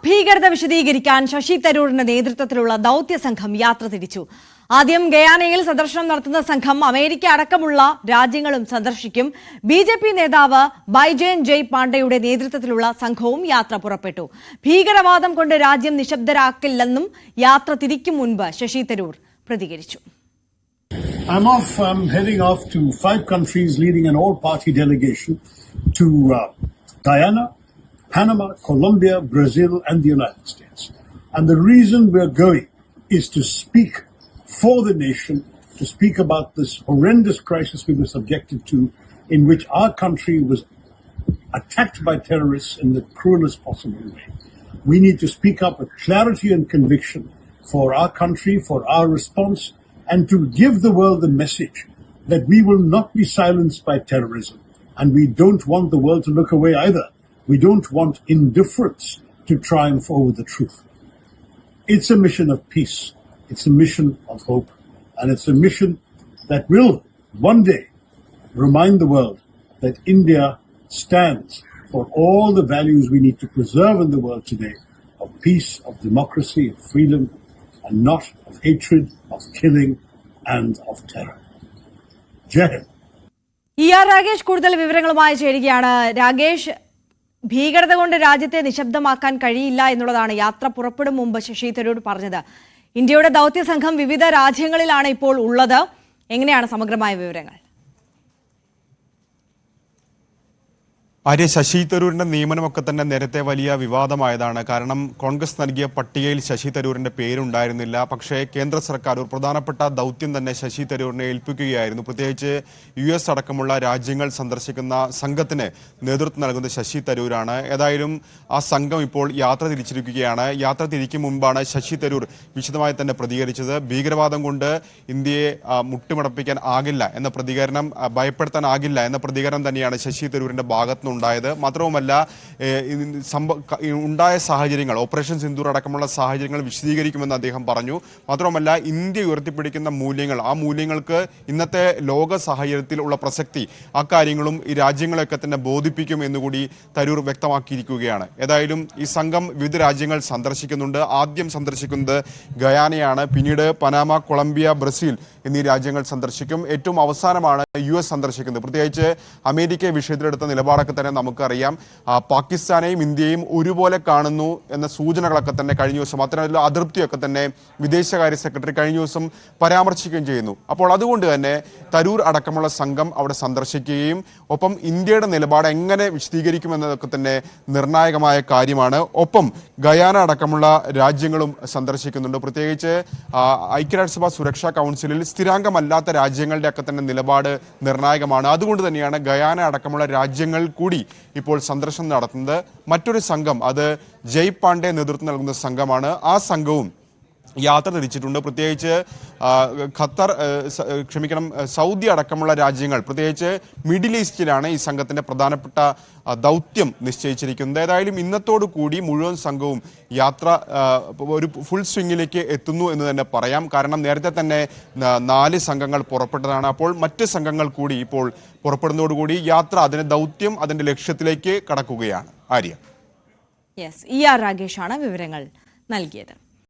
ഭീകരത വിശദീകരിക്കാൻ ശശി തരൂരിന്റെ നേതൃത്വത്തിലുള്ള ദൌത്യ സംഘം യാത്ര തിരിച്ചു. ആദ്യം ഗയാനയിൽ സന്ദർശനം നടത്തുന്ന സംഘം അമേരിക്ക അടക്കമുള്ള രാജ്യങ്ങളും സന്ദർശിക്കും. ബിജെപി നേതാവ് ബൈജയൻ ജയ് പാണ്ഡെയുടെ നേതൃത്വത്തിലുള്ള സംഘവും യാത്ര പുറപ്പെട്ടു. ഭീകരവാദം കൊണ്ട് രാജ്യം നിശബ്ദരാക്കില്ലെന്നും യാത്ര തിരിക്കും മുൻപ് ശശി തരൂർ പ്രതികരിച്ചു. I'm heading off to 5 countries leading an all-party delegation to Guyana, Panama, Colombia, Brazil, and the United States. And the reason we're going is to speak for the nation, to speak about this horrendous crisis we were subjected to, in which our country was attacked by terrorists in the cruelest possible way. We need to speak up with clarity and conviction for our country, for our response, and to give the world the message that we will not be silenced by terrorism. And we don't want the world to look away either. We don't want indifference to triumph over the truth. It's a mission of peace. It's a mission of hope. And it's a mission that will one day remind the world that India stands for all the values we need to preserve in the world today, of peace, of democracy, of freedom, and not of hatred, of killing, and of terror. Jai Hind. Ragesh കൂടുതൽ വിവരങ്ങളുമായി ചേരുകയാണ്. രാഗേഷ്, ഭീകരത കൊണ്ട് രാജ്യത്തെ നിശബ്ദമാക്കാൻ കഴിയില്ല എന്നുള്ളതാണ് യാത്ര പുറപ്പെടും മുമ്പ് ശശി തരൂർ പറഞ്ഞത്. ഇന്ത്യയുടെ ദൌത്യ സംഘം വിവിധ രാജ്യങ്ങളിലാണ് ഇപ്പോൾ ഉള്ളത്. എങ്ങനെയാണ് സമഗ്രമായ വിവരങ്ങൾ? ശശി തരൂരിന്റെ നിയമനമൊക്കെ തന്നെ നേരത്തെ വലിയ വിവാദമായതാണ്. കാരണം കോൺഗ്രസ് നൽകിയ പട്ടികയിൽ ശശി തരൂരിന്റെ പേരുണ്ടായിരുന്നില്ല. പക്ഷേ കേന്ദ്ര സർക്കാർ ഒരു പ്രധാനപ്പെട്ട ദൗത്യം തന്നെ ശശി തരൂരിനെ ഏൽപ്പിക്കുകയായിരുന്നു. പ്രത്യേകിച്ച് US അടക്കമുള്ള രാജ്യങ്ങൾ സന്ദർശിക്കുന്ന സംഘത്തിന് നേതൃത്വം നൽകുന്ന ശശി തരൂരാണ്. ഏതായാലും ആ സംഘം ഇപ്പോൾ യാത്ര തിരിച്ചിരിക്കുകയാണ്. യാത്ര തിരിക്കും മുമ്പാണ് ശശി തരൂർ വിശദമായി തന്നെ പ്രതികരിച്ചത്. ഭീകരവാദം കൊണ്ട് ഇന്ത്യയെ മുട്ടുമടപ്പിക്കാൻ ആകില്ല എന്ന പ്രതികരണം, ഭയപ്പെടുത്താനാകില്ല എന്ന പ്രതികരണം തന്നെയാണ് ശശി തരൂരിന്റെ ഭാഗത്തുനിന്ന് ഉണ്ടായത്. മാത്രവുമല്ല, ഉണ്ടായ സാഹചര്യങ്ങൾ, ഓപ്പറേഷൻ സിന്ദൂർ അടക്കമുള്ള സാഹചര്യങ്ങൾ വിശദീകരിക്കുമെന്ന് അദ്ദേഹം പറഞ്ഞു. മാത്രവുമല്ല, ഇന്ത്യ ഉയർത്തിപ്പിടിക്കുന്ന മൂല്യങ്ങൾ, ആ മൂല്യങ്ങൾക്ക് ഇന്നത്തെ ലോക സാഹചര്യത്തിൽ ഉള്ള പ്രസക്തി, അക്കാര്യങ്ങളും ഈ രാജ്യങ്ങളെയൊക്കെ തന്നെ ബോധിപ്പിക്കും എന്നുകൂടി തരൂർ വ്യക്തമാക്കിയിരിക്കുകയാണ്. ഏതായാലും ഈ സംഘം വിവിധ രാജ്യങ്ങൾ സന്ദർശിക്കുന്നുണ്ട്. ആദ്യം സന്ദർശിക്കുന്നത് ഗയാനയാണ്. പിന്നീട് പനാമ, കൊളംബിയ, ബ്രസീൽ എന്നീ രാജ്യങ്ങൾ സന്ദർശിക്കും. ഏറ്റവും അവസാനമാണ് US സന്ദർശിക്കുന്നത്. പ്രത്യേകിച്ച് അമേരിക്ക വിഷയത്തിലെടുത്ത നിലപാടൊക്കെ തന്നെ നമുക്കറിയാം. പാകിസ്ഥാനെയും ഇന്ത്യയും ഒരുപോലെ കാണുന്നു എന്ന സൂചനകളൊക്കെ തന്നെ കഴിഞ്ഞ ദിവസം, അത്തരത്തിലുള്ള അതൃപ്തിയൊക്കെ തന്നെ വിദേശകാര്യ സെക്രട്ടറി കഴിഞ്ഞ ദിവസം പരാമർശിക്കുകയും ചെയ്യുന്നു. അപ്പോൾ അതുകൊണ്ട് തന്നെ തരൂർ അടക്കമുള്ള സംഘം അവിടെ സന്ദർശിക്കുകയും ഒപ്പം ഇന്ത്യയുടെ നിലപാട് എങ്ങനെ വിശദീകരിക്കുമെന്നതൊക്കെ തന്നെ നിർണായകമായ കാര്യമാണ്. ഒപ്പം ഗയാന അടക്കമുള്ള രാജ്യങ്ങളും സന്ദർശിക്കുന്നുണ്ട്. പ്രത്യേകിച്ച് ഐക്യരാഷ്ട്രസഭ സുരക്ഷാ കൗൺസിലിൽ സ്ഥിരാംഗമല്ലാത്ത രാജ്യങ്ങളുടെ ഒക്കെ തന്നെ നിലപാട് നിർണായകമാണ്. അതുകൊണ്ട് തന്നെയാണ് ഗയാന അടക്കമുള്ള രാജ്യങ്ങൾ കൂടി ഇപ്പോൾ സന്ദർശനം നടത്തുന്നത്. മറ്റൊരു സംഘം, അത് ജയ് പാണ്ഡെ നേതൃത്വം നൽകുന്ന സംഘമാണ്. ആ സംഘവും യാത്ര തിരിച്ചിട്ടുണ്ട്. പ്രത്യേകിച്ച് സൗദി അടക്കമുള്ള രാജ്യങ്ങൾ, പ്രത്യേകിച്ച് മിഡിൽ ഈസ്റ്റിലാണ് ഈ സംഘത്തിന്റെ പ്രധാനപ്പെട്ട ദൗത്യം നിശ്ചയിച്ചിരിക്കുന്നത്. ഏതായാലും ഇന്നത്തോടു കൂടി മുഴുവൻ സംഘവും യാത്ര ഒരു ഫുൾ സ്വിങ്ങിലേക്ക് എത്തുന്നു എന്ന് തന്നെ പറയാം. കാരണം നേരത്തെ തന്നെ 4 സംഘങ്ങൾ പുറപ്പെട്ടതാണ്. അപ്പോൾ മറ്റ് സംഘങ്ങൾ കൂടി ഇപ്പോൾ പുറപ്പെടുന്നതോടുകൂടി യാത്ര, അതിന്റെ ദൗത്യം, അതിന്റെ ലക്ഷ്യത്തിലേക്ക് കടക്കുകയാണ്. ആര്യ. രാഗേഷാണ് വിവരങ്ങൾ നൽകിയത്.